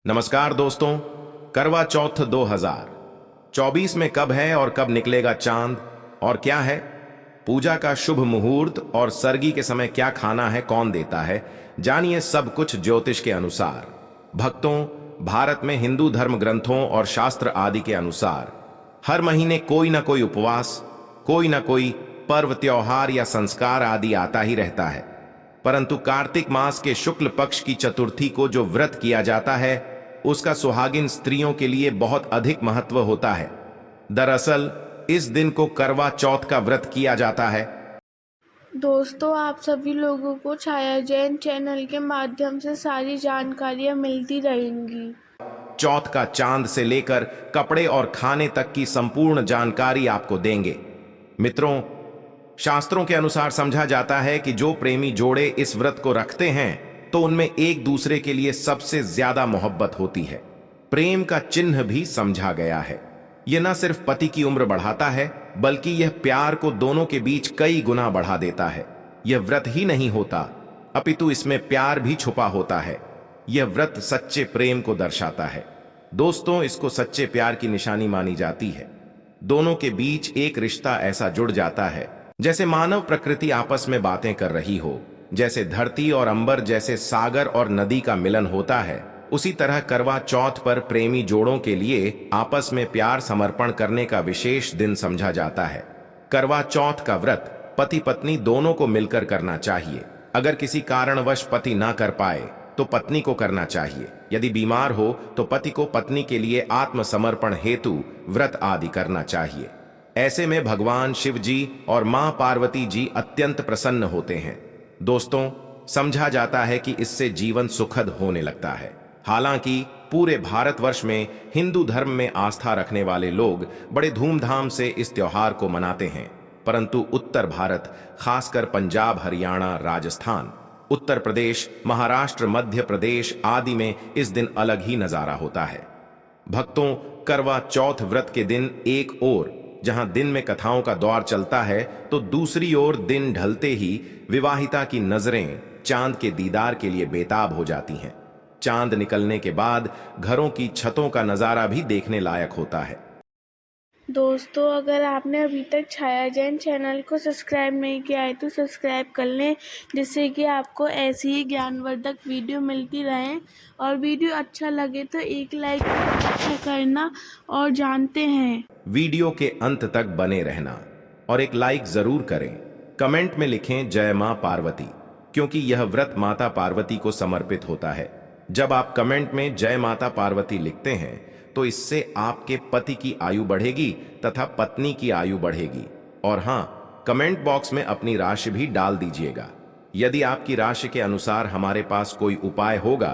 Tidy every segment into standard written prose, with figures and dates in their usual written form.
नमस्कार दोस्तों। करवा चौथ 2024 में कब है और कब निकलेगा चांद और क्या है पूजा का शुभ मुहूर्त और सरगी के समय क्या खाना है, कौन देता है, जानिए सब कुछ ज्योतिष के अनुसार। भक्तों, भारत में हिंदू धर्म ग्रंथों और शास्त्र आदि के अनुसार हर महीने कोई ना कोई उपवास, कोई ना कोई पर्व, त्योहार या संस्कार आदि आता ही रहता है। परंतु कार्तिक मास के शुक्ल पक्ष की चतुर्थी को जो व्रत किया जाता है उसका सुहागिन स्त्रियों के लिए बहुत अधिक महत्व होता है। दरअसल इस दिन को करवा चौथ का व्रत किया जाता है। दोस्तों, आप सभी लोगों को छाया जैन चैनल के माध्यम से सारी जानकारियाँ मिलती रहेंगी। चौथ का चांद से लेकर कपड़े और खाने तक की संपूर्ण जानकारी आपको देंगे। मित्रों, शास्त्रों के अनुसार समझा जाता है कि जो प्रेमी जोड़े इस व्रत को रखते हैं तो उनमें एक दूसरे के लिए सबसे ज्यादा मोहब्बत होती है। प्रेम का चिन्ह भी समझा गया है। यह न सिर्फ पति की उम्र बढ़ाता है बल्कि यह प्यार को दोनों के बीच कई गुना बढ़ा देता है। यह व्रत ही नहीं होता अपितु इसमें प्यार भी छुपा होता है। यह व्रत सच्चे प्रेम को दर्शाता है। दोस्तों, इसको सच्चे प्यार की निशानी मानी जाती है। दोनों के बीच एक रिश्ता ऐसा जुड़ जाता है जैसे मानव प्रकृति आपस में बातें कर रही हो, जैसे धरती और अंबर, जैसे सागर और नदी का मिलन होता है। उसी तरह करवा चौथ पर प्रेमी जोड़ों के लिए आपस में प्यार समर्पण करने का विशेष दिन समझा जाता है। करवा चौथ का व्रत पति पत्नी दोनों को मिलकर करना चाहिए। अगर किसी कारणवश पति ना कर पाए तो पत्नी को करना चाहिए। यदि बीमार हो तो पति को पत्नी के लिए आत्मसमर्पण हेतु व्रत आदि करना चाहिए। ऐसे में भगवान शिव जी और मां पार्वती जी अत्यंत प्रसन्न होते हैं। दोस्तों, समझा जाता है कि इससे जीवन सुखद होने लगता है। हालांकि पूरे भारतवर्ष में हिंदू धर्म में आस्था रखने वाले लोग बड़े धूमधाम से इस त्योहार को मनाते हैं, परंतु उत्तर भारत, खासकर पंजाब, हरियाणा, राजस्थान, उत्तर प्रदेश, महाराष्ट्र, मध्य प्रदेश आदि में इस दिन अलग ही नजारा होता है। भक्तों, करवा चौथ व्रत के दिन एक ओर जहां दिन में कथाओं का दौर चलता है तो दूसरी ओर दिन ढलते ही विवाहिता की नजरें चांद के दीदार के लिए बेताब हो जाती हैं। चांद निकलने के बाद घरों की छतों का नजारा भी देखने लायक होता है। दोस्तों, अगर आपने अभी तक छाया जैन चैनल को सब्सक्राइब नहीं किया है तो सब्सक्राइब कर लें, जिससे कि आपको ऐसी ही ज्ञानवर्धक वीडियो मिलती रहे। और वीडियो अच्छा लगे तो एक लाइक करना। और जानते हैं, वीडियो के अंत तक बने रहना और एक लाइक जरूर करें। कमेंट में लिखें जय मां पार्वती, क्योंकि यह व्रत माता पार्वती को समर्पित होता है। जब आप कमेंट में जय माता पार्वती लिखते हैं तो इससे आपके पति की आयु बढ़ेगी तथा पत्नी की आयु बढ़ेगी। और हाँ, कमेंट बॉक्स में अपनी राशि भी डाल दीजिएगा। यदि आपकी राशि के अनुसार हमारे पास कोई उपाय होगा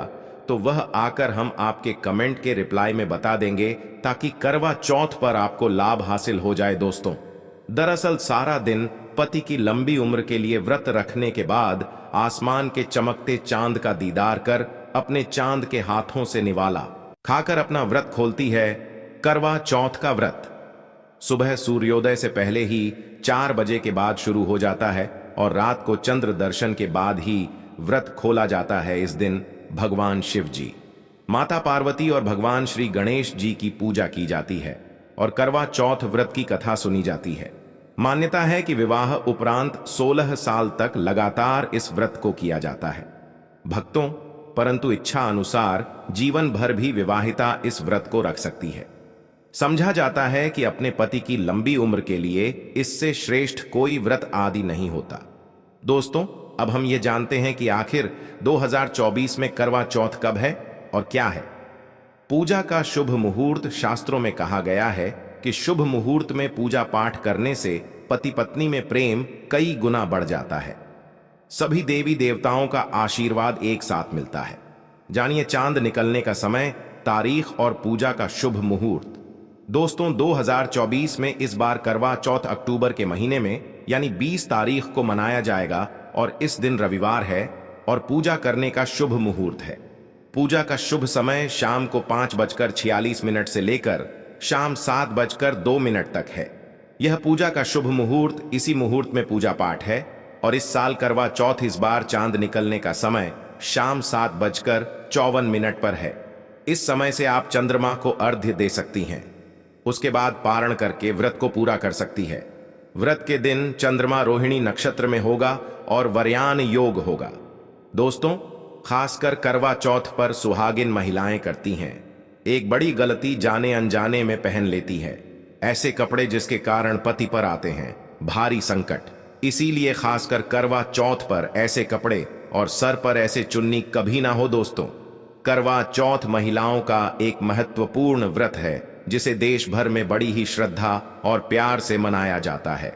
तो वह आकर हम आपके कमेंट के रिप्लाई में बता देंगे, ताकि करवा चौथ पर आपको लाभ हासिल हो जाए। दोस्तों, दरअसल सारा दिन पति की लंबी उम्र के लिए व्रत रखने के बाद आसमान के चमकते चांद का दीदार कर अपने चांद के हाथों से निवाला खाकर अपना व्रत खोलती है। करवा चौथ का व्रत सुबह सूर्योदय से पहले ही 4 बजे के बाद शुरू हो जाता है और रात को चंद्र दर्शन के बाद ही व्रत खोला जाता है। इस दिन भगवान शिव जी, माता पार्वती और भगवान श्री गणेश जी की पूजा की जाती है और करवा चौथ व्रत की कथा सुनी जाती है। मान्यता है कि विवाह उपरांत 16 साल तक लगातार इस व्रत को किया जाता है। भक्तों, परंतु इच्छा अनुसार जीवन भर भी विवाहिता इस व्रत को रख सकती है। समझा जाता है कि अपने पति की लंबी उम्र के लिए इससे श्रेष्ठ कोई व्रत आदि नहीं होता। दोस्तों, अब हम ये जानते हैं कि आखिर 2024 में करवा चौथ कब है और क्या है। पूजा का शुभ मुहूर्त शास्त्रों में कहा गया है कि शुभ मुहूर्त में पूजा पाठ करने से पति पत्नी में प्रेम कई गुना बढ़ जाता है। सभी देवी देवताओं का आशीर्वाद एक साथ मिलता है। जानिए चांद निकलने का समय, तारीख और पूजा का शुभ मुहूर्त। दोस्तों, 2024 में इस बार करवा चौथ अक्टूबर के महीने में यानी 20 तारीख को मनाया जाएगा और इस दिन रविवार है और पूजा करने का शुभ मुहूर्त है। पूजा का शुभ समय शाम को 5:46 से लेकर शाम 7:02 तक है। यह पूजा का शुभ मुहूर्त, इसी मुहूर्त में पूजा पाठ है और इस साल करवा चौथ इस बार चांद निकलने का समय शाम 7:54 पर है। इस समय से आप चंद्रमा को अर्घ्य दे सकती हैं। उसके बाद पारण करके व्रत को पूरा कर सकती है। व्रत के दिन चंद्रमा रोहिणी नक्षत्र में होगा और वर्यान योग होगा। दोस्तों, खासकर करवा चौथ पर सुहागिन महिलाएं करती हैं एक बड़ी गलती, जाने अनजाने में पहन लेती है ऐसे कपड़े जिसके कारण पति पर आते हैं भारी संकट। इसीलिए खासकर करवा चौथ पर ऐसे कपड़े और सर पर ऐसे चुन्नी कभी ना हो। दोस्तों, करवा चौथ महिलाओं का एक महत्वपूर्ण व्रत है जिसे देश भर में बड़ी ही श्रद्धा और प्यार से मनाया जाता है।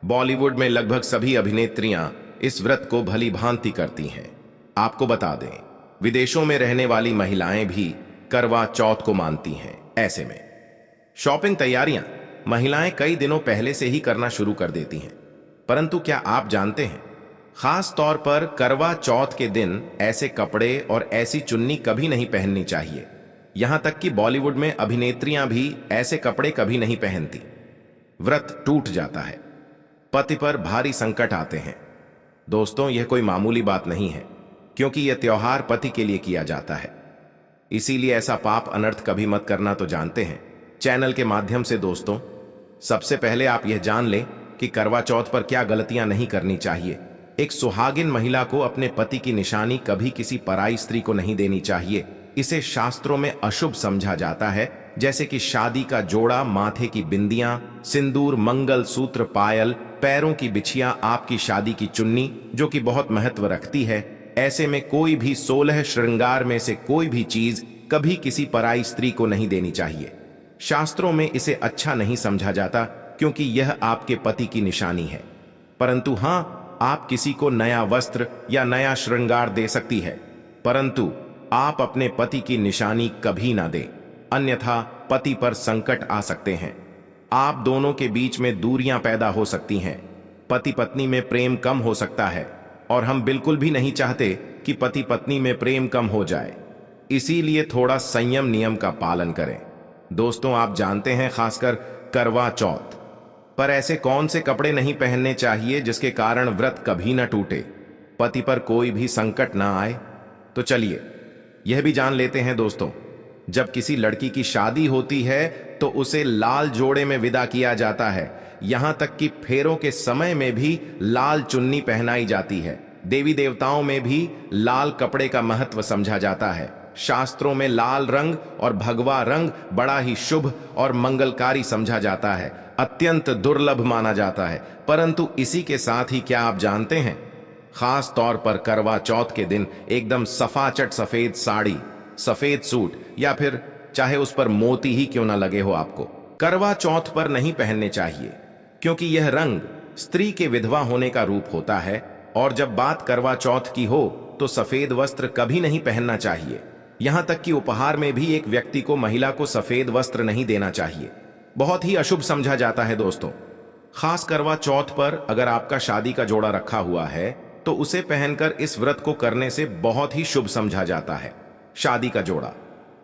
बॉलीवुड में लगभग सभी अभिनेत्रियां इस व्रत को भली भांति करती हैं। आपको बता दें, विदेशों में रहने वाली महिलाएं भी करवा चौथ को मानती हैं। ऐसे में शॉपिंग तैयारियां महिलाएं कई दिनों पहले से ही करना शुरू कर देती हैं। परंतु क्या आप जानते हैं, खास तौर पर करवा चौथ के दिन ऐसे कपड़े और ऐसी चुन्नी कभी नहीं पहननी चाहिए। यहां तक कि बॉलीवुड में अभिनेत्रियां भी ऐसे कपड़े कभी नहीं पहनती। व्रत टूट जाता है, पति पर भारी संकट आते हैं। दोस्तों, यह कोई मामूली बात नहीं है, क्योंकि यह त्योहार पति के लिए किया जाता है। इसीलिए ऐसा पाप अनर्थ कभी मत करना तो जानते हैं। चैनल के माध्यम से दोस्तों, सबसे पहले आप यह जान लें कि करवा चौथ पर क्या गलतियां नहीं करनी चाहिए। एक सुहागिन महिला को अपने पति की निशानी कभी किसी पराई स्त्री को नहीं देनी चाहिए। इसे शास्त्रों में अशुभ समझा जाता है, जैसे कि शादी का जोड़ा, माथे की बिंदियां, सिंदूर, मंगल सूत्र, पायल, पैरों की बिछिया, आपकी शादी की चुन्नी, जो कि बहुत महत्व रखती है। ऐसे में कोई भी 16 श्रृंगार में से कोई भी चीज कभी किसी पराई स्त्री को नहीं देनी चाहिए। शास्त्रों में इसे अच्छा नहीं समझा जाता, क्योंकि यह आपके पति की निशानी है। परंतु हां, आप किसी को नया वस्त्र या नया श्रृंगार दे सकती है, परंतु आप अपने पति की निशानी कभी ना दें, अन्यथा पति पर संकट आ सकते हैं। आप दोनों के बीच में दूरियां पैदा हो सकती हैं। पति पत्नी में प्रेम कम हो सकता है, और हम बिल्कुल भी नहीं चाहते कि पति पत्नी में प्रेम कम हो जाए। इसीलिए थोड़ा संयम नियम का पालन करें। दोस्तों, आप जानते हैं, खासकर करवा चौथ पर ऐसे कौन से कपड़े नहीं पहनने चाहिए जिसके कारण व्रत कभी न टूटे, पति पर कोई भी संकट ना आए। तो चलिए यह भी जान लेते हैं दोस्तों, जब किसी लड़की की शादी होती है तो उसे लाल जोड़े में विदा किया जाता है। यहां तक कि फेरों के समय में भी लाल चुन्नी पहनाई जाती है। देवी देवताओं में भी लाल कपड़े का महत्व समझा जाता है। शास्त्रों में लाल रंग और भगवा रंग बड़ा ही शुभ और मंगलकारी समझा जाता है, अत्यंत दुर्लभ माना जाता है। परंतु इसी के साथ ही क्या आप जानते हैं, खास तौर पर करवा चौथ के दिन एकदम सफाचट सफेद साड़ी, सफेद सूट, या फिर चाहे उस पर मोती ही क्यों ना लगे हो, आपको करवा चौथ पर नहीं पहनने चाहिए, क्योंकि यह रंग स्त्री के विधवा होने का रूप होता है। और जब बात करवा चौथ की हो तो सफेद वस्त्र कभी नहीं पहनना चाहिए। यहां तक कि उपहार में भी एक व्यक्ति को महिला को सफेद वस्त्र नहीं देना चाहिए, बहुत ही अशुभ समझा जाता है। दोस्तों, खास करवा चौथ पर अगर आपका शादी का जोड़ा रखा हुआ है तो उसे पहनकर इस व्रत को करने से बहुत ही शुभ समझा जाता है। शादी का जोड़ा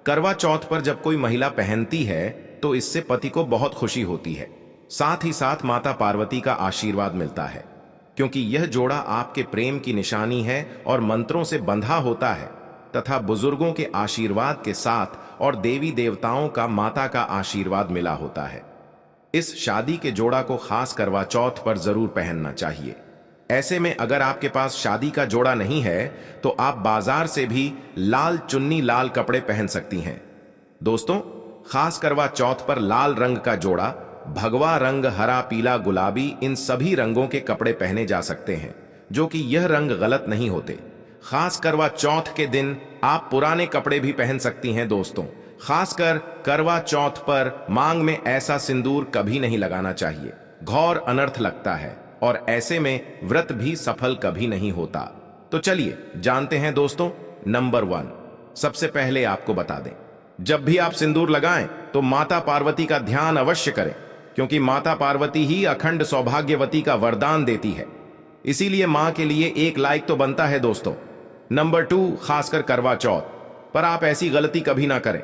करवा चौथ पर जब कोई महिला पहनती है तो इससे पति को बहुत खुशी होती है, साथ ही साथ माता पार्वती का आशीर्वाद मिलता है, क्योंकि यह जोड़ा आपके प्रेम की निशानी है और मंत्रों से बंधा होता है, तथा बुजुर्गों के आशीर्वाद के साथ और देवी देवताओं का, माता का आशीर्वाद मिला होता है। इस शादी के जोड़ा को खास करवा चौथ पर जरूर पहनना चाहिए। ऐसे में अगर आपके पास शादी का जोड़ा नहीं है तो आप बाजार से भी लाल चुन्नी, लाल कपड़े पहन सकती हैं। दोस्तों, खास करवा चौथ पर लाल रंग का जोड़ा, भगवा रंग, हरा, पीला, गुलाबी, इन सभी रंगों के कपड़े पहने जा सकते हैं, जो कि यह रंग गलत नहीं होते। खास करवा चौथ के दिन आप पुराने कपड़े भी पहन सकती हैं। दोस्तों, खासकर करवा चौथ पर मांग में ऐसा सिंदूर कभी नहीं लगाना चाहिए, घोर अनर्थ लगता है और ऐसे में व्रत भी सफल कभी नहीं होता। तो चलिए जानते हैं दोस्तों, नंबर 1, सबसे पहले आपको बता दें, जब भी आप सिंदूर लगाएं तो माता पार्वती का ध्यान अवश्य करें, क्योंकि माता पार्वती ही अखंड सौभाग्यवती का वरदान देती है। इसीलिए मां के लिए एक लाइक तो बनता है दोस्तों। नंबर 2, खासकर करवा चौथ पर आप ऐसी गलती कभी ना करें।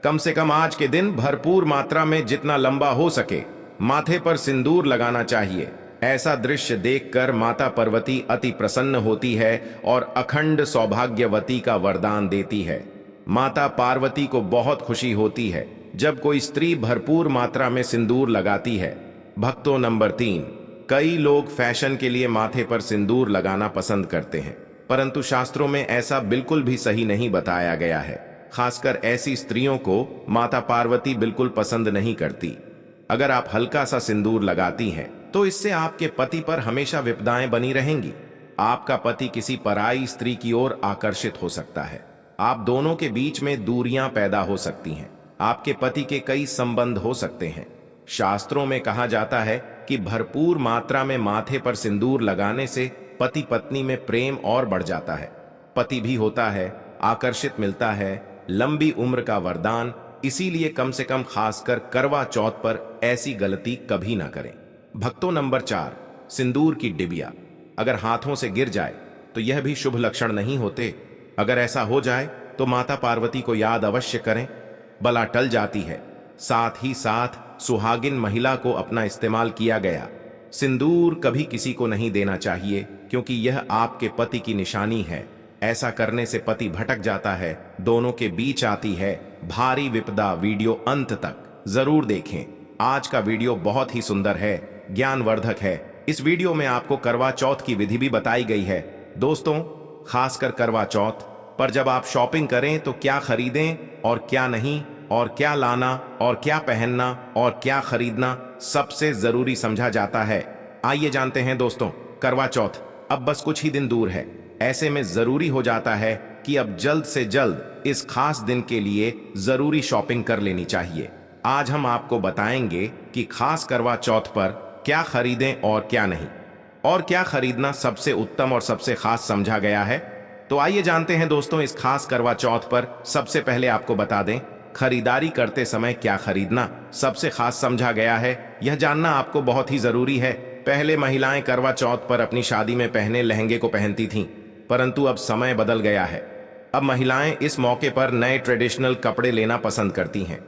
कम से कम आज के दिन भरपूर मात्रा में जितना लंबा हो सके माथे पर सिंदूर लगाना चाहिए। ऐसा दृश्य देखकर माता पार्वती अति प्रसन्न होती है और अखंड सौभाग्यवती का वरदान देती है। माता पार्वती को बहुत खुशी होती है जब कोई स्त्री भरपूर मात्रा में सिंदूर लगाती है। भक्तों, नंबर 3, कई लोग फैशन के लिए माथे पर सिंदूर लगाना पसंद करते हैं, परंतु शास्त्रों में ऐसा बिल्कुल भी सही नहीं बताया गया है। खासकर ऐसी स्त्रियों को माता पार्वती बिल्कुल पसंद नहीं करती। अगर आप हल्का सा सिंदूर लगाती हैं तो इससे आपके पति पर हमेशा विपदाएं बनी रहेंगी। आपका पति किसी पराई स्त्री की ओर आकर्षित हो सकता है। आप दोनों के बीच में दूरियां पैदा हो सकती हैं। आपके पति के कई संबंध हो सकते हैं। शास्त्रों में कहा जाता है कि भरपूर मात्रा में माथे पर सिंदूर लगाने से पति पत्नी में प्रेम और बढ़ जाता है। पति भी होता है, आकर्षित मिलता है, लंबी उम्र का वरदान। इसीलिए कम से कम खासकर करवा चौथ पर ऐसी गलती कभी ना करें। भक्तों, नंबर 4, सिंदूर की डिबिया अगर हाथों से गिर जाए तो यह भी शुभ लक्षण नहीं होते। अगर ऐसा हो जाए तो माता पार्वती को याद अवश्य करें, बला टल जाती है। साथ ही साथ सुहागिन महिला को अपना इस्तेमाल किया गया सिंदूर कभी किसी को नहीं देना चाहिए, क्योंकि यह आपके पति की निशानी है। ऐसा करने से पति भटक जाता है, दोनों के बीच आती है भारी विपदा। वीडियो अंत तक जरूर देखें। आज का वीडियो बहुत ही सुंदर है, ज्ञानवर्धक है। इस वीडियो में आपको करवा चौथ की विधि भी बताई गई है। दोस्तों, खासकर करवा चौथ पर जब आप शॉपिंग करें तो क्या खरीदें और क्या नहीं, और क्या लाना और क्या पहनना और क्या खरीदना सबसे जरूरी समझा जाता है। आइए जानते हैं दोस्तों। करवा चौथ अब बस कुछ ही दिन दूर है। ऐसे में जरूरी हो जाता है कि अब जल्द से जल्द इस खास दिन के लिए जरूरी शॉपिंग कर लेनी चाहिए। आज हम आपको बताएंगे कि खास करवा चौथ पर क्या खरीदें और क्या नहीं, और क्या खरीदना सबसे उत्तम और सबसे खास समझा गया है। तो आइए जानते हैं दोस्तों। इस खास करवा चौथ पर सबसे पहले आपको बता दें, खरीदारी करते समय क्या खरीदना सबसे खास समझा गया है, यह जानना आपको बहुत ही जरूरी है। पहले महिलाएं करवा चौथ पर अपनी शादी में पहने लहंगे को पहनती थीं, परंतु अब समय बदल गया है। अब महिलाएं इस मौके पर नए ट्रेडिशनल कपड़े लेना पसंद करती हैं।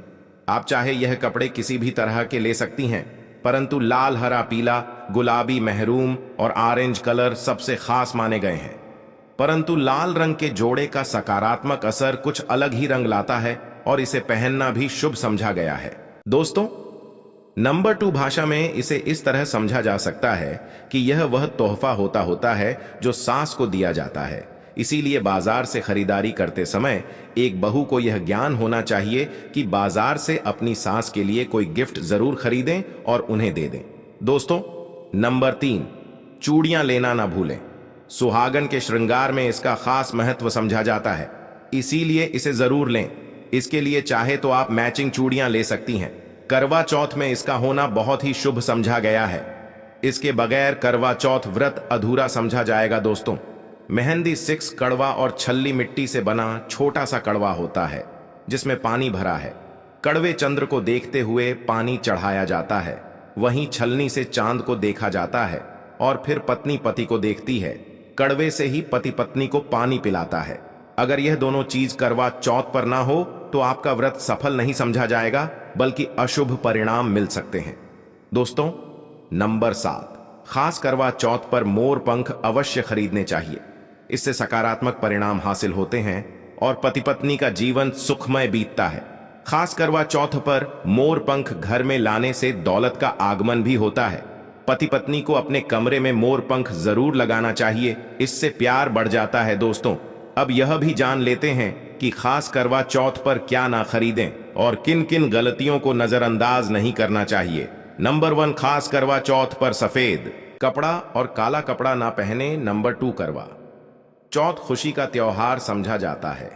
आप चाहे यह कपड़े किसी भी तरह के ले सकती हैं, परंतु लाल, हरा, पीला, गुलाबी, महरून और ऑरेंज कलर सबसे खास माने गए हैं। परंतु लाल रंग के जोड़े का सकारात्मक असर कुछ अलग ही रंग लाता है और इसे पहनना भी शुभ समझा गया है। दोस्तों, नंबर 2 भाषा में इसे इस तरह समझा जा सकता है कि यह वह तोहफा होता है जो सास को दिया जाता है। इसीलिए बाजार से खरीदारी करते समय एक बहू को यह ज्ञान होना चाहिए कि बाजार से अपनी सास के लिए कोई गिफ्ट जरूर खरीदें और उन्हें दे दें। दोस्तों, नंबर 3, चूड़ियां लेना ना भूलें। सुहागन के श्रृंगार में इसका खास महत्व समझा जाता है, इसीलिए इसे जरूर लें। इसके लिए चाहे तो आप मैचिंग चूड़ियां ले सकती हैं। करवा चौथ में इसका होना बहुत ही शुभ समझा गया है। इसके बगैर करवा चौथ व्रत अधूरा समझा जाएगा। दोस्तों, मेहंदी 6 कड़वा और छल्ली मिट्टी से बना छोटा सा कड़वा होता है जिसमें पानी भरा है। कड़वे चंद्र को देखते हुए पानी चढ़ाया जाता है, वहीं छलनी से चांद को देखा जाता है और फिर पत्नी पति को देखती है। कड़वे से ही पति पत्नी को पानी पिलाता है। अगर यह दोनों चीज करवा चौथ पर ना हो तो आपका व्रत सफल नहीं समझा जाएगा, बल्कि अशुभ परिणाम मिल सकते हैं। दोस्तों, नंबर 7, खास करवा चौथ पर मोर पंख अवश्य खरीदने चाहिए। इससे सकारात्मक परिणाम हासिल होते हैं और पति पत्नी का जीवन सुखमय बीतता है। खास करवा चौथ पर मोर पंख घर में लाने से दौलत का आगमन भी होता है। पति पत्नी को अपने कमरे में मोर पंख जरूर लगाना चाहिए, इससे प्यार बढ़ जाता है। दोस्तों, अब यह भी जान लेते हैं कि खास करवा चौथ पर क्या ना खरीदें और किन किन गलतियों को नजरअंदाज नहीं करना चाहिए। नंबर 1, खास करवा चौथ पर सफेद कपड़ा और काला कपड़ा ना पहने। नंबर 2, करवा चौथ खुशी का त्योहार समझा जाता है।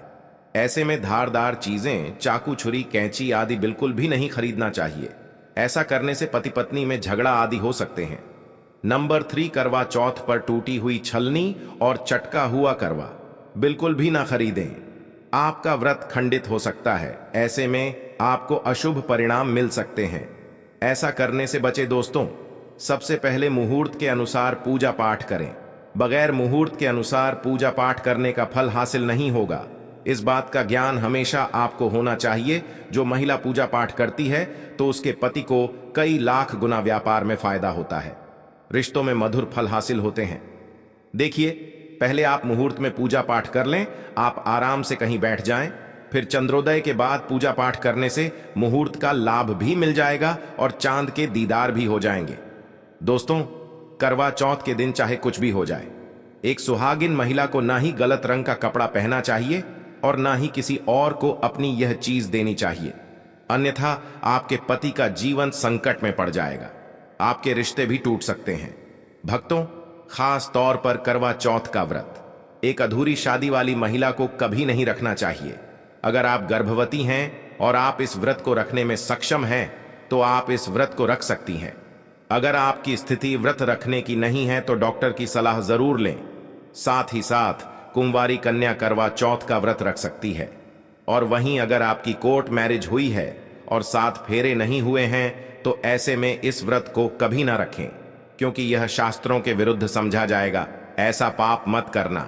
ऐसे में धारदार चीजें, चाकू, छुरी, कैंची आदि बिल्कुल भी नहीं खरीदना चाहिए। ऐसा करने से पति पत्नी में झगड़ा आदि हो सकते हैं। नंबर 3, करवा चौथ पर टूटी हुई छलनी और चटका हुआ करवा बिल्कुल भी ना खरीदें। आपका व्रत खंडित हो सकता है। ऐसे में आपको अशुभ परिणाम मिल सकते हैं। ऐसा करने से बचे। दोस्तों, सबसे पहले मुहूर्त के अनुसार पूजा पाठ करें। बगैर मुहूर्त के अनुसार पूजा पाठ करने का फल हासिल नहीं होगा। इस बात का ज्ञान हमेशा आपको होना चाहिए। जो महिला पूजा पाठ करती है तो उसके पति को कई लाख गुना व्यापार में फायदा होता है, रिश्तों में मधुर फल हासिल होते हैं। देखिए, पहले आप मुहूर्त में पूजा पाठ कर लें। आप आराम से कहीं बैठ जाएं, फिर चंद्रोदय के बाद पूजा पाठ करने से मुहूर्त का लाभ भी मिल जाएगा और चांद के दीदार भी हो जाएंगे। दोस्तों, करवा चौथ के दिन चाहे कुछ भी हो जाए, एक सुहागिन महिला को ना ही गलत रंग का कपड़ा पहनना चाहिए और ना ही किसी और को अपनी यह चीज देनी चाहिए, अन्यथा आपके पति का जीवन संकट में पड़ जाएगा, आपके रिश्ते भी टूट सकते हैं। भक्तों, खास तौर पर करवा चौथ का व्रत एक अधूरी शादी वाली महिला को कभी नहीं रखना चाहिए। अगर आप गर्भवती हैं और आप इस व्रत को रखने में सक्षम हैं तो आप इस व्रत को रख सकती हैं। अगर आपकी स्थिति व्रत रखने की नहीं है तो डॉक्टर की सलाह जरूर लें। साथ ही साथ कुंवारी कन्या करवा चौथ का व्रत रख सकती है। और वहीं अगर आपकी कोर्ट मैरिज हुई है और 7 फेरे नहीं हुए हैं तो ऐसे में इस व्रत को कभी ना रखें, क्योंकि यह शास्त्रों के विरुद्ध समझा जाएगा। ऐसा पाप मत करना।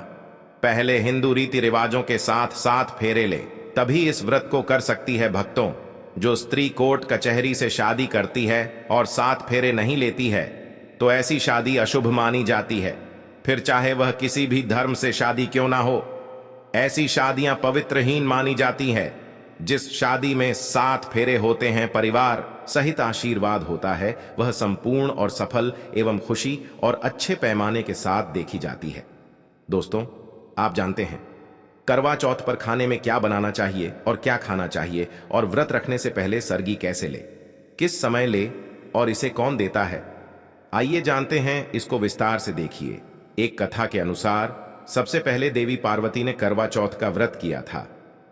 पहले हिंदू रीति रिवाजों के साथ 7 फेरे ले, तभी इस व्रत को कर सकती है। भक्तों, जो स्त्री कोर्ट कचहरी से शादी करती है और 7 फेरे नहीं लेती है तो ऐसी शादी अशुभ मानी जाती है, फिर चाहे वह किसी भी धर्म से शादी क्यों ना हो। ऐसी शादियां पवित्रहीन मानी जाती है। जिस शादी में 7 फेरे होते हैं, परिवार सहित आशीर्वाद होता है, वह संपूर्ण और सफल एवं खुशी और अच्छे पैमाने के साथ देखी जाती है। दोस्तों, आप जानते हैं करवा चौथ पर खाने में क्या बनाना चाहिए और क्या खाना चाहिए, और व्रत रखने से पहले सरगी कैसे ले, किस समय ले और इसे कौन देता है? आइए जानते हैं, इसको विस्तार से देखिए। एक कथा के अनुसार सबसे पहले देवी पार्वती ने करवा चौथ का व्रत किया था।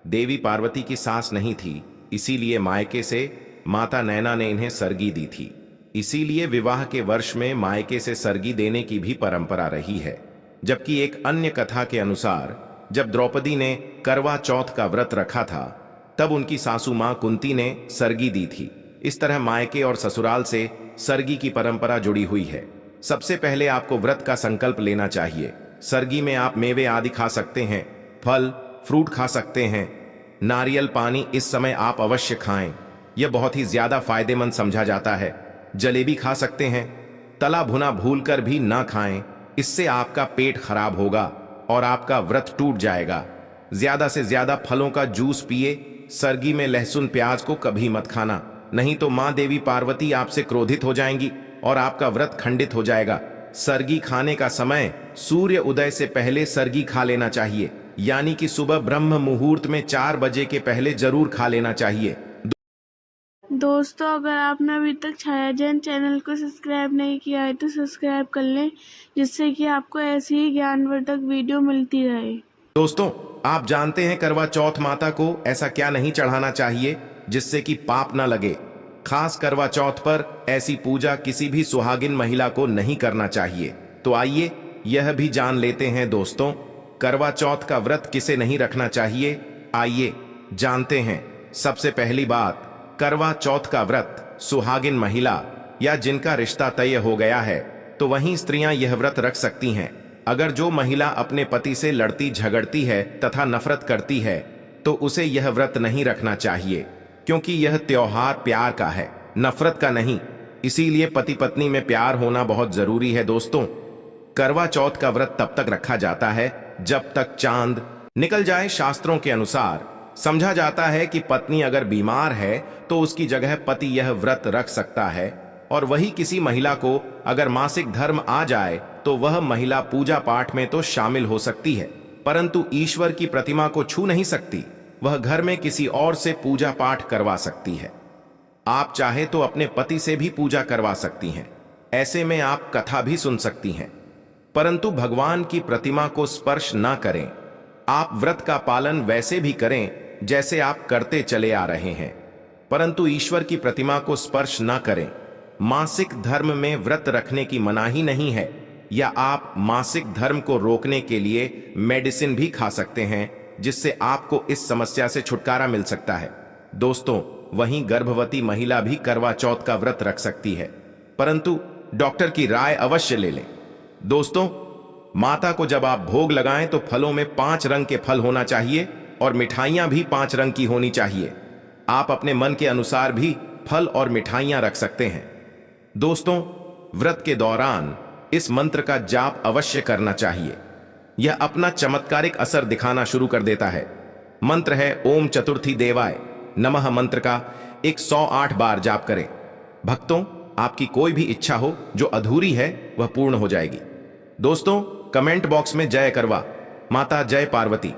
देवी पार्वती की सास नहीं थी, इसीलिए मायके से माता नैना ने इन्हें सरगी दी थी। इसीलिए विवाह के वर्ष में मायके से सरगी देने की भी परंपरा रही है। जबकि एक अन्य कथा के अनुसार जब द्रौपदी ने करवा चौथ का व्रत रखा था तब उनकी सासू मां कुंती ने सरगी दी थी। इस तरह मायके और ससुराल से सरगी की परंपरा जुड़ी हुई है। सबसे पहले आपको व्रत का संकल्प लेना चाहिए। सरगी में आप मेवे आदि खा सकते हैं, फल फ्रूट खा सकते हैं, नारियल पानी इस समय आप अवश्य खाएं, यह बहुत ही ज्यादा फायदेमंद समझा जाता है। जलेबी खा सकते हैं, तला भुना भूलकर भी ना खाएं, इससे आपका पेट खराब होगा और आपका व्रत टूट जाएगा। ज्यादा से ज्यादा फलों का जूस पिए। सरगी में लहसुन प्याज को कभी मत खाना, नहीं तो मां देवी पार्वती आपसे क्रोधित हो जाएंगी और आपका व्रत खंडित हो जाएगा। सरगी खाने का समय सूर्य उदय से पहले सरगी खा लेना चाहिए, यानी कि सुबह ब्रह्म मुहूर्त में 4 बजे के पहले जरूर खा लेना चाहिए। दोस्तों, अगर आपने अभी तक छाया जैन चैनल को सब्सक्राइब नहीं किया है तो सब्सक्राइब कर लें, जिससे कि आपको ऐसी ही ज्ञानवर्धक वीडियो मिलती रहे। दोस्तों, आप जानते हैं करवा चौथ माता को ऐसा क्या नहीं चढ़ाना चाहिए जिससे कि पाप ना लगे। खास करवा चौथ पर ऐसी पूजा किसी भी सुहागिन महिला को नहीं करना चाहिए। तो आइए यह भी जान लेते हैं दोस्तों, करवा चौथ का व्रत किसे नहीं रखना चाहिए। आइए जानते हैं। सबसे पहली बात, करवा चौथ का व्रत सुहागिन महिला या जिनका रिश्ता तय हो गया है तो वहीं स्त्रियां यह व्रत रख सकती हैं। अगर जो महिला अपने पति से लड़ती झगड़ती है तथा नफरत करती है तो उसे यह व्रत नहीं रखना चाहिए, क्योंकि यह त्योहार प्यार का है, नफरत का नहीं। इसीलिए पति पत्नी में प्यार होना बहुत जरूरी है। दोस्तों, करवा चौथ का व्रत तब तक रखा जाता है जब तक चांद निकल जाए। शास्त्रों के अनुसार समझा जाता है कि पत्नी अगर बीमार है तो उसकी जगह पति यह व्रत रख सकता है, और वही किसी महिला को अगर मासिक धर्म आ जाए तो वह महिला पूजा पाठ में तो शामिल हो सकती है, परंतु ईश्वर की प्रतिमा को छू नहीं सकती। वह घर में किसी और से पूजा पाठ करवा सकती है। आप चाहे तो अपने पति से भी पूजा करवा सकती हैं। ऐसे में आप कथा भी सुन सकती हैं, परंतु भगवान की प्रतिमा को स्पर्श ना करें। आप व्रत का पालन वैसे भी करें जैसे आप करते चले आ रहे हैं, परंतु ईश्वर की प्रतिमा को स्पर्श ना करें। मासिक धर्म में व्रत रखने की मनाही नहीं है, या आप मासिक धर्म को रोकने के लिए मेडिसिन भी खा सकते हैं, जिससे आपको इस समस्या से छुटकारा मिल सकता है। दोस्तों, वहीं गर्भवती महिला भी करवा चौथ का व्रत रख सकती है, परंतु डॉक्टर की राय अवश्य ले लें। दोस्तों, माता को जब आप भोग लगाएं तो फलों में 5 रंग के फल होना चाहिए और मिठाइयां भी 5 रंग की होनी चाहिए। आप अपने मन के अनुसार भी फल और मिठाइयां रख सकते हैं। दोस्तों, व्रत के दौरान इस मंत्र का जाप अवश्य करना चाहिए। यह अपना चमत्कारिक असर दिखाना शुरू कर देता है। मंत्र है ओम चतुर्थी देवाय नमः मंत्र का 108 बार जाप करें। भक्तों, आपकी कोई भी इच्छा हो जो अधूरी है वह पूर्ण हो जाएगी। दोस्तों, कमेंट बॉक्स में जय करवा माता, जय पार्वती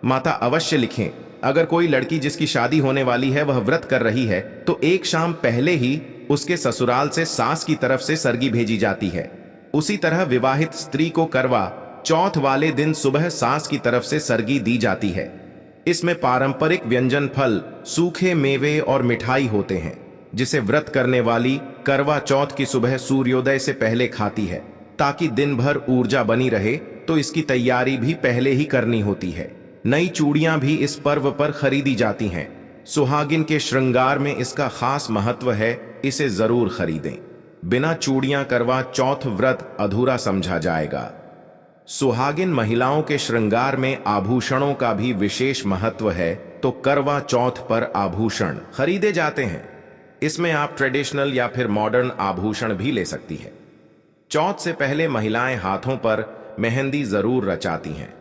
माता अवश्य लिखें। अगर कोई लड़की जिसकी शादी होने वाली है वह व्रत कर रही है तो एक शाम पहले ही उसके ससुराल से सास की तरफ से सरगी भेजी जाती है। उसी तरह विवाहित स्त्री को करवा चौथ वाले दिन सुबह सास की तरफ से सरगी दी जाती है। इसमें पारंपरिक व्यंजन, फल, सूखे मेवे और मिठाई होते हैं, जिसे व्रत करने वाली करवा चौथ की सुबह सूर्योदय से पहले खाती है ताकि दिन भर ऊर्जा बनी रहे। तो इसकी तैयारी भी पहले ही करनी होती है। नई चूड़ियां भी इस पर्व पर खरीदी जाती हैं। सुहागिन के श्रृंगार में इसका खास महत्व है, इसे जरूर खरीदें। बिना चूड़ियां करवा चौथ व्रत अधूरा समझा जाएगा। सुहागिन महिलाओं के श्रृंगार में आभूषणों का भी विशेष महत्व है, तो करवा चौथ पर आभूषण खरीदे जाते हैं। इसमें आप ट्रेडिशनल या फिर मॉडर्न आभूषण भी ले सकती है। चौथ से पहले महिलाएं हाथों पर मेहंदी जरूर रचाती हैं।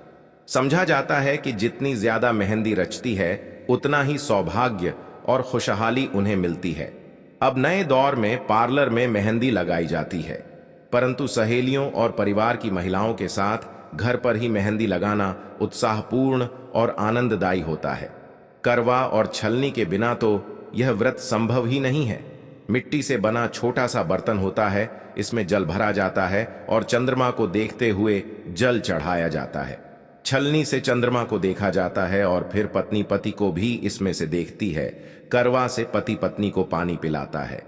समझा जाता है कि जितनी ज्यादा मेहंदी रचती है उतना ही सौभाग्य और खुशहाली उन्हें मिलती है। अब नए दौर में पार्लर में मेहंदी लगाई जाती है, परंतु सहेलियों और परिवार की महिलाओं के साथ घर पर ही मेहंदी लगाना उत्साहपूर्ण और आनंददायी होता है। करवा और छलनी के बिना तो यह व्रत संभव ही नहीं है। मिट्टी से बना छोटा सा बर्तन होता है, इसमें जल भरा जाता है और चंद्रमा को देखते हुए जल चढ़ाया जाता है। छलनी से चंद्रमा को देखा जाता है और फिर पत्नी पति को भी इसमें से देखती है। करवा से पति पत्नी को पानी पिलाता है।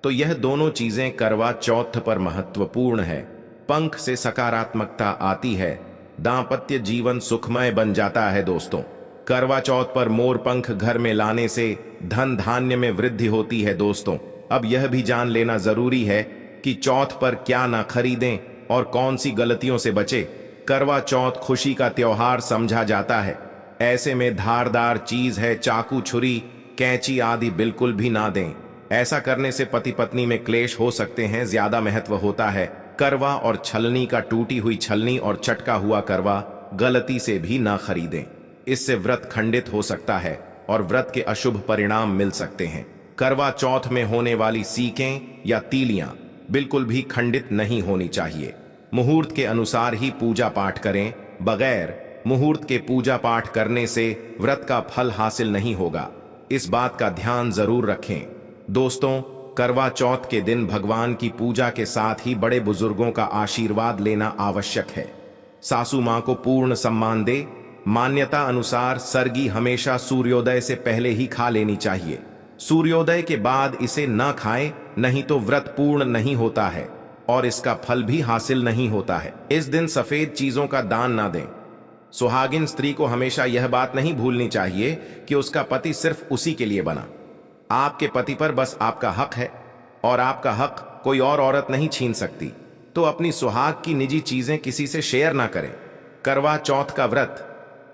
तो यह दोनों चीजें करवा चौथ पर महत्वपूर्ण है। पंख से सकारात्मकता आती है, दांपत्य जीवन सुखमय बन जाता है। दोस्तों, करवा चौथ पर मोर पंख घर में लाने से धन धान्य में वृद्धि होती है। दोस्तों, अब यह भी जान लेना जरूरी है कि चौथ पर क्या ना खरीदें और कौन सी गलतियों से बचे। करवा चौथ खुशी का त्योहार समझा जाता है। ऐसे में धारदार चीज है चाकू, छुरी, कैंची आदि बिल्कुल भी ना दें। ऐसा करने से पति पत्नी में क्लेश हो सकते हैं। ज्यादा महत्व होता है करवा और छलनी का। टूटी हुई छलनी और चटका हुआ करवा गलती से भी ना खरीदें। इससे व्रत खंडित हो सकता है और व्रत के अशुभ परिणाम मिल सकते हैं। करवा चौथ में होने वाली सीकें या तीलियां बिल्कुल भी खंडित नहीं होनी चाहिए। मुहूर्त के अनुसार ही पूजा पाठ करें। बगैर मुहूर्त के पूजा पाठ करने से व्रत का फल हासिल नहीं होगा। इस बात का ध्यान जरूर रखें। दोस्तों, करवा चौथ के दिन भगवान की पूजा के साथ ही बड़े बुजुर्गों का आशीर्वाद लेना आवश्यक है। सासू मां को पूर्ण सम्मान दे। मान्यता अनुसार सरगी हमेशा सूर्योदय से पहले ही खा लेनी चाहिए। सूर्योदय के बाद इसे न खाएं, नहीं तो व्रत पूर्ण नहीं होता है और इसका फल भी हासिल नहीं होता है। इस दिन सफेद चीजों का दान ना दें। सुहागिन स्त्री को हमेशा यह बात नहीं भूलनी चाहिए कि उसका पति सिर्फ उसी के लिए बना। आपके पति पर बस आपका हक है और आपका हक कोई और औरत नहीं छीन सकती। तो अपनी सुहाग की निजी चीजें किसी से शेयर ना करें। करवा चौथ का व्रत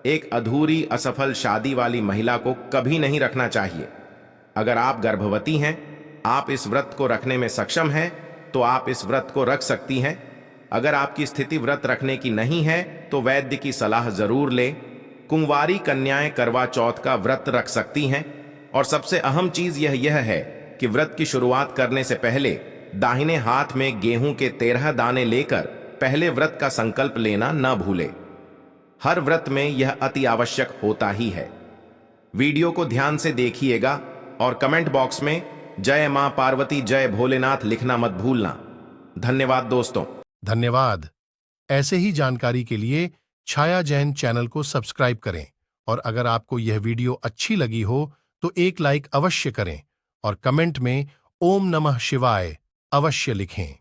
एक अधूरी असफल शादी वाली महिला को कभी नहीं रखना चाहिए। अगर आप गर्भवती हैं, आप इस व्रत को रखने में सक्षम हैं, तो आप इस व्रत को रख सकती हैं। अगर आपकी स्थिति व्रत रखने की नहीं है तो वैद्य की सलाह जरूर लें। कुंवारी कन्याएं करवा चौथ का व्रत रख सकती हैं। और सबसे अहम चीज यह है कि व्रत की शुरुआत करने से पहले दाहिने हाथ में गेहूं के 13 दाने लेकर पहले व्रत का संकल्प लेना न भूले। हर व्रत में यह अति आवश्यक होता ही है। वीडियो को ध्यान से देखिएगा और कमेंट बॉक्स में जय मां पार्वती, जय भोलेनाथ लिखना मत भूलना। धन्यवाद दोस्तों। धन्यवाद। ऐसे ही जानकारी के लिए छाया जैन चैनल को सब्सक्राइब करें और अगर आपको यह वीडियो अच्छी लगी हो तो एक लाइक अवश्य करें और कमेंट में ओम नमः शिवाय अवश्य लिखें।